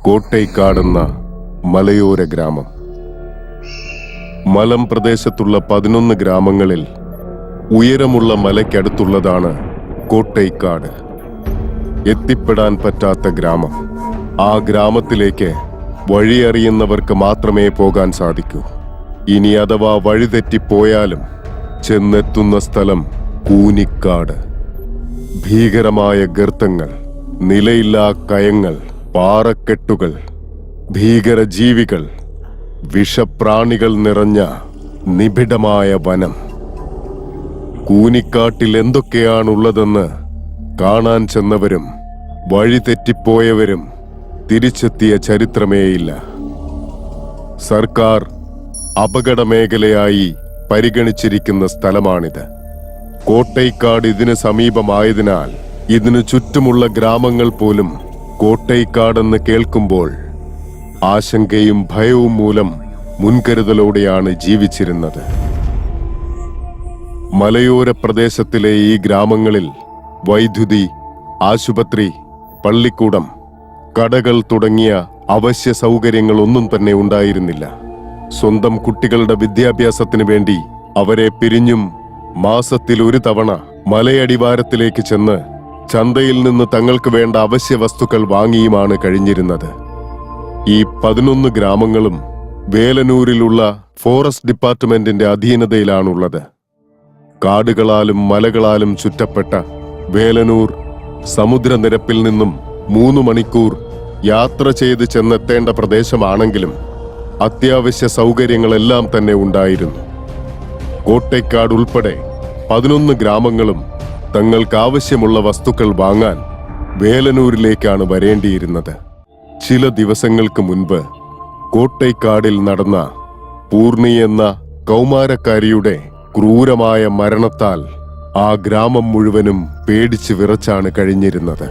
കോട്ടൈക്കാടെന്ന മലയോര ഗ്രാമം. മലം പ്രദേശത്തുള്ള 11 ഗ്രാമങ്ങളിൽ ഉയരമുള്ള മലയ്ക്കടുത്തുള്ളതാണ് കോട്ടൈക്കാട്. എത്തിപ്പെടാൻ പറ്റാത്ത ഗ്രാമം. ആ ഗ്രാമത്തിലേക്ക് വഴിയറിയുന്നവർക്ക് മാത്രമേ പോകാൻ സാധിക്കൂ. ഇനി അഥവാ വഴിതെറ്റിപ്പോയാലും ചെന്നെത്തുന്ന സ്ഥലം കൂനിക്കാട്. ഭീകരമായ ഗർത്തങ്ങൾ, നിലയില്ലാ കയങ്ങൾ, പാറക്കെട്ടുകൾ, ഭീകരജീവികൾ, വിഷപ്രാണികൾ നിറഞ്ഞ നിബിഡമായ വനം. കൂനിക്കാട്ടിൽ എന്തൊക്കെയാണുള്ളതെന്ന് കാണാൻ ചെന്നവരും വഴിതെറ്റിപ്പോയവരും തിരിച്ചെത്തിയ ചരിത്രമേയില്ല. സർക്കാർ അപകട മേഖലയായി പരിഗണിച്ചിരിക്കുന്ന സ്ഥലമാണിത്. കോട്ടൈക്കാട് ഇതിന് സമീപമായതിനാൽ ഇതിനു ചുറ്റുമുള്ള ഗ്രാമങ്ങൾ പോലും കോട്ടൈക്കാടെന്ന് കേൾക്കുമ്പോൾ ആശങ്കയും ഭയവും മൂലം മുൻകരുതലോടെയാണ് ജീവിച്ചിരുന്നത്. മലയോര പ്രദേശത്തിലെ ഈ ഗ്രാമങ്ങളിൽ വൈദ്യുതി, ആശുപത്രി, പള്ളിക്കൂടം, കടകൾ തുടങ്ങിയ അവശ്യ സൗകര്യങ്ങളൊന്നും തന്നെ ഉണ്ടായിരുന്നില്ല. സ്വന്തം കുട്ടികളുടെ വിദ്യാഭ്യാസത്തിന് വേണ്ടി അവരെ പിരിഞ്ഞും മാസത്തിൽ ഒരു തവണ മലയടിവാരത്തിലേക്ക് ചെന്ന് ചന്തയിൽ നിന്ന് തങ്ങൾക്ക് വേണ്ട അവശ്യ വസ്തുക്കൾ വാങ്ങിയുമാണ് കഴിഞ്ഞിരുന്നത്. ഈ 11 ഗ്രാമങ്ങളും വേലനൂരിലുള്ള ഫോറസ്റ്റ് ഡിപ്പാർട്ട്മെന്റിന്റെ അധീനതയിലാണുള്ളത്. കാടുകളാലും മലകളാലും ചുറ്റപ്പെട്ട വേലനൂർ സമുദ്രനിരപ്പിൽ നിന്നും 3 മണിക്കൂർ യാത്ര ചെയ്ത് ചെന്നെത്തേണ്ട പ്രദേശമാണെങ്കിലും അത്യാവശ്യ സൗകര്യങ്ങളെല്ലാം തന്നെ ഉണ്ടായിരുന്നു. കോട്ടൈക്കാട് ഉൾപ്പെടെ 11 ഗ്രാമങ്ങളും തങ്ങൾക്ക് ആവശ്യമുള്ള വസ്തുക്കൾ വാങ്ങാൻ വേലനൂരിലേക്കാണ് വരേണ്ടിയിരുന്നത്. ചില ദിവസങ്ങൾക്ക് മുൻപ് കോട്ടൈക്കാടിൽ നടന്ന പൂർണി എന്ന കൗമാരക്കാരിയുടെ ക്രൂരമായ മരണത്താൽ ആ ഗ്രാമം മുഴുവനും പേടിച്ച് വിറച്ചാണ് കഴിഞ്ഞിരുന്നത്.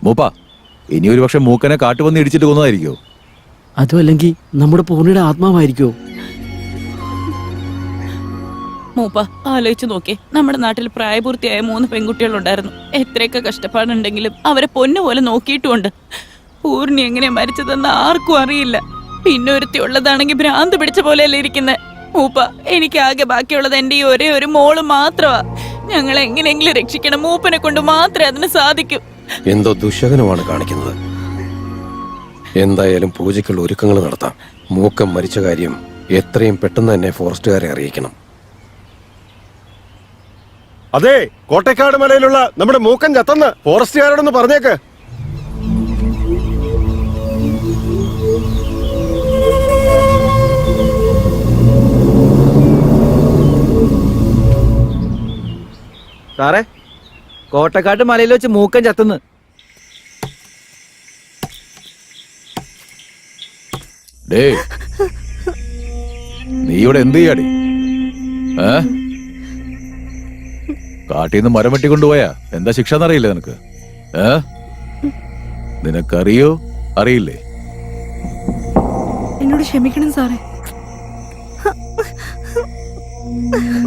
മൂപ്പ, ഇനി ഒരു പക്ഷെ മൂക്കനെ കാട്ടുവന്ന് ഇടിച്ചിട്ട് കൊന്നതായിരിക്കോ? അതും അല്ലെങ്കിൽ നമ്മുടെ പൂർണിയുടെ ആത്മാവായിരിക്കോ? മൂപ്പ, ആലോചിച്ചു നോക്കേ, നമ്മുടെ നാട്ടിൽ പ്രായപൂർത്തിയായ 3 പെൺകുട്ടികളുണ്ടായിരുന്നു. എത്രയൊക്കെ കഷ്ടപ്പാടുണ്ടെങ്കിലും അവരെ പൊന്നുപോലെ നോക്കിയിട്ടുമുണ്ട്. പൂർണി എങ്ങനെ മരിച്ചതെന്ന് ആർക്കും അറിയില്ല. പിന്നെ ഒരുത്തി ഉള്ളതാണെങ്കിൽ ഭ്രാന്ത് പിടിച്ച പോലെയല്ലേ ഇരിക്കുന്നത്. മൂപ്പ, എനിക്ക് ആകെ ബാക്കിയുള്ളത് എന്റെ ഈ ഒരേ ഒരു മോള് മാത്രമാ. ഞങ്ങൾ എങ്ങനെയെങ്കിലും രക്ഷിക്കണം. മൂപ്പനെ കൊണ്ട് മാത്രമേ അതിന് സാധിക്കൂ. എന്തോ ദുശകനമാണ് കാണിക്കുന്നത്. എന്തായാലും പൂജയ്ക്കുള്ള ഒരുക്കങ്ങൾ നടത്താം. മൂക്കം മരിച്ച കാര്യം എത്രയും പെട്ടെന്ന് തന്നെ ഫോറസ്റ്റുകാരെ അറിയിക്കണം. അതെ, കോട്ടക്കാട് മലയിലുള്ള നമ്മുടെ മൂക്കൻ ചത്തന്ന് ഫോറസ്റ്റുകാരോടൊന്ന് പറഞ്ഞേക്ക്. സാറേ, കോട്ടക്കാട്ട് മലയിൽ വെച്ച് മൂക്കൻ ചത്തുന്ന്. ഡേ, നീ ഇവിടെ എന്ത് ചെയ്യാടി? കാട്ടീന്ന് മരം വെട്ടിക്കൊണ്ടുപോയാ എന്താ ശിക്ഷ എന്നറിയില്ലേ നിനക്ക്? നിനക്കറിയോ അറിയില്ലേ? എന്നോട് ക്ഷമിക്കണം സാറേ.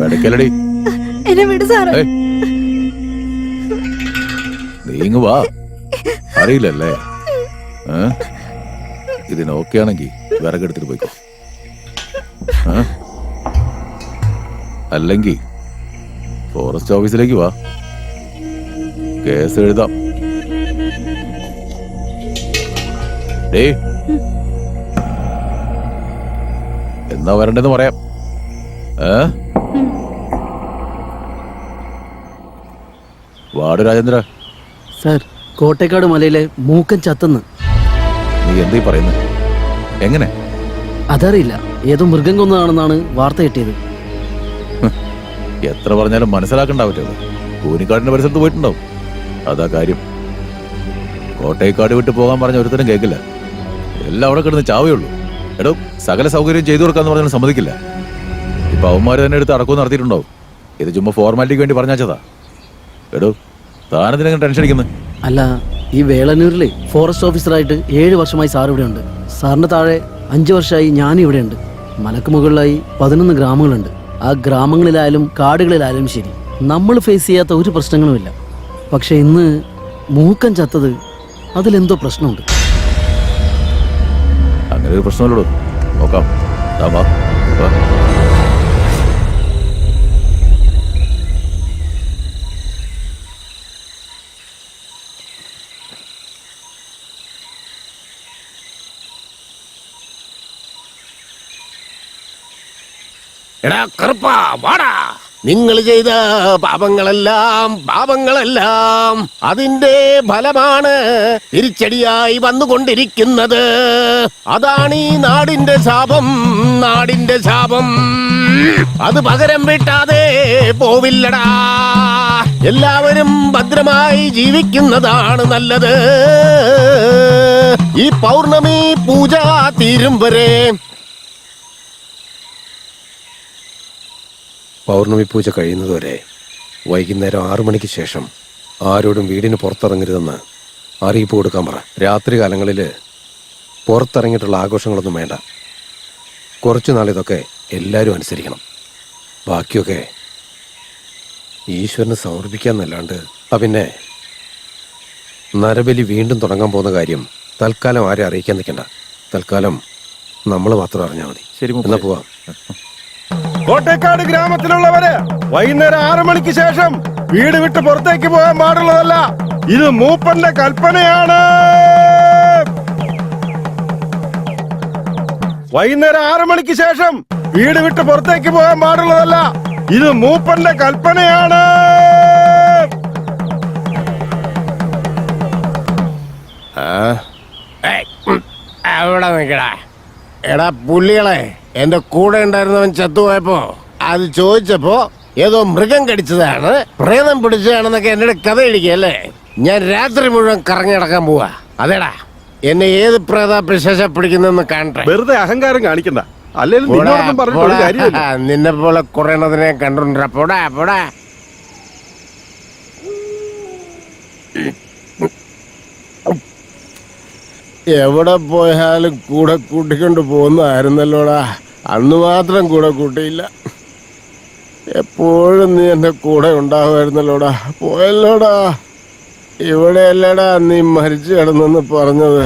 വെടക്കലടി, എന്നെ വിട് സാറേ. നീ ഇങ്ങ് വാ. അറിയില്ലല്ലേ? ഇതിനോക്കെ ആണെങ്കി വിറകെടുത്തിട്ട് പോയിക്കോ. അല്ലെങ്കി ഫോറസ്റ്റ് ഓഫീസിലേക്ക് വാ, കേസ് എഴുതാം. എന്നാ വരണ്ടെന്ന് പറയാം. വാർഡ് രാജേന്ദ്ര. സാർ, കോട്ടേക്കാട് മലയിലെ മൂക്കൻ ചത്തെന്ന്. നീ എന്തീ പറയുന്നത്? എങ്ങനെ? അതറിയില്ല, ഏതോ മൃഗം കൊന്നതാണെന്നാണ് വാർത്ത കിട്ടിയത്. എത്ര പറഞ്ഞാലും മനസ്സിലാക്കണ്ടാവില്ലല്ലോ. കൂനിക്കാടിന്റെ പരിസരത്ത് പോയിട്ടുണ്ടാവും, അതാ കാര്യം. കോട്ടയക്കാട് വിട്ട് പോകാൻ പറഞ്ഞ ഒരുത്തരം കേൾക്കില്ല. എല്ലാം അവിടെ കിടന്ന് ചാവുകയുള്ളൂ. എടോ, സകല സൗകര്യം ചെയ്തു കൊടുക്കാന്ന് പറഞ്ഞാൽ സമ്മതിക്കില്ല. ഇപ്പൊ അവന്മാര് തന്നെ എടുത്ത് അടക്കം നടത്തിയിട്ടുണ്ടാവും. ഇത് ചുമ്മാ ഫോർമാലിറ്റിക്ക് വേണ്ടി പറഞ്ഞാച്ചതാ. എടോ, താനെന്തിനെങ്കിലും ടെൻഷൻ അടിക്കുന്നത്? അല്ല, ഈ വേളന്നൂരിലെ ഫോറസ്റ്റ് ഓഫീസറായിട്ട് 7 വർഷമായി സാർ ഇവിടെ ഉണ്ട്. സാറിന് താഴെ 5 വർഷമായി ഞാനും ഇവിടെ ഉണ്ട്. മലക്ക് മുകളിലായി 11 ഗ്രാമങ്ങളുണ്ട്. ആ ഗ്രാമങ്ങളിലായാലും കാടുകളിലായാലും ശരി, നമ്മൾ ഫേസ് ചെയ്യാത്ത ഒരു പ്രശ്നങ്ങളുമില്ല. പക്ഷെ ഇന്ന് മൂക്കൻ ചത്തത്, അതിലെന്തോ പ്രശ്നമുണ്ട്. അങ്ങനെ ഒരു പ്രശ്നമല്ലോ. നോക്കാം. എടാ കറുപ്പാ, വാടാ. നിങ്ങൾ ചെയ്ത പാപങ്ങളെല്ലാം അതിന്റെ ഫലമാണ് തിരിച്ചടിയായി വന്നുകൊണ്ടിരിക്കുന്നത്. അതാണ് ഈ നാടിന്റെ ശാപം. അത് പകരം വിട്ടാതെ പോവില്ലടാ. എല്ലാവരും ഭദ്രമായി ജീവിക്കുന്നതാണ് നല്ലത്. ഈ പൗർണമി പൂജ തീരും വരെ. പൗർണമി പൂജ കഴിയുന്നതുവരെ വൈകുന്നേരം 6 മണിക്ക് ശേഷം ആരോടും വീടിന് പുറത്തിറങ്ങരുതെന്ന് അറിയിപ്പ് കൊടുക്കാൻ പറ. രാത്രി കാലങ്ങളിൽ പുറത്തിറങ്ങിയിട്ടുള്ള ആഘോഷങ്ങളൊന്നും വേണ്ട. കുറച്ചു നാളിതൊക്കെ എല്ലാവരും അനുസരിക്കണം. ബാക്കിയൊക്കെ ഈശ്വരന് സമർപ്പിക്കാന്നല്ലാണ്ട്. പിന്നെ നരബലി വീണ്ടും തുടങ്ങാൻ പോകുന്ന കാര്യം തൽക്കാലം ആരും അറിയിക്കാൻ നിൽക്കണ്ട. തൽക്കാലം നമ്മൾ മാത്രം അറിഞ്ഞാൽ മതി. ശരി, എന്നാ പോവാം. കോട്ടേക്കാട് ഗ്രാമത്തിലുള്ളവര് വൈകുന്നേരം 6 മണിക്ക് ശേഷം വീട് വിട്ട് പുറത്തേക്ക് പോകാൻ പാടുള്ളതല്ല. ഇത് മൂപ്പന്റെ കൽപ്പനയാണ്. വൈകുന്നേരം 6 മണിക്ക് ശേഷം വീട് വിട്ട് പുറത്തേക്ക് പോകാൻ പാടുള്ളതല്ല. ഇത് മൂപ്പന്റെ കൽപ്പനയാണ്. അവിടെ നിൽക്കടാ. എടാ പുള്ളികളെ, എന്റെ കൂടെ ഉണ്ടായിരുന്നവൻ ചത്തുപോയപ്പോ അത് ചോദിച്ചപ്പോ ഏതോ മൃഗം കടിച്ചതാണ്, പ്രേതം പിടിച്ചതാണെന്നൊക്കെ എന്നോട് കഥ ഇടിക്കല്ലേ. ഞാൻ രാത്രി മുഴുവൻ കറങ്ങി നടക്കാൻ പോവാ. അതേടാ, എന്നെ ഏത് പ്രേത പിശാച പിടിക്കുന്നെന്ന് കാണട്ടെ. വെറുതെ അഹങ്കാരം കാണിക്കണ്ട. അല്ലെങ്കിൽ നിന്നെ പോലെ കുറയണതിനെ കണ്ടോണ്ടാ. പോടാ പോടാ. എവിടെ പോയാലും കൂടെ കൂട്ടിക്കൊണ്ട് പോകുന്നതായിരുന്നല്ലോടാ. അന്ന് മാത്രം കൂടെ കൂട്ടിയില്ല. എപ്പോഴും നീ എന്റെ കൂടെ ഉണ്ടാവുമായിരുന്നല്ലോടാ. പോയല്ലോടാ. ഇവിടെയല്ലടാ നീ മരിച്ചു കിടന്നെന്ന് പറഞ്ഞത്.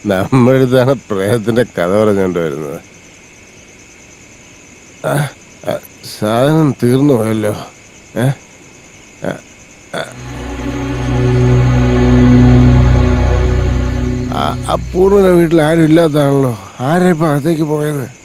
നമ്മളിതാണ് പ്രേതത്തിന്റെ കഥ പറഞ്ഞുകൊണ്ട് വരുന്നത്. സാധനം തീർന്നു പോയല്ലോ. അപൂർവന്റെ വീട്ടിൽ ആരും ഇല്ലാത്തതാണല്ലോ. ആരാ ഇപ്പൊ അകത്തേക്ക് പോയത്?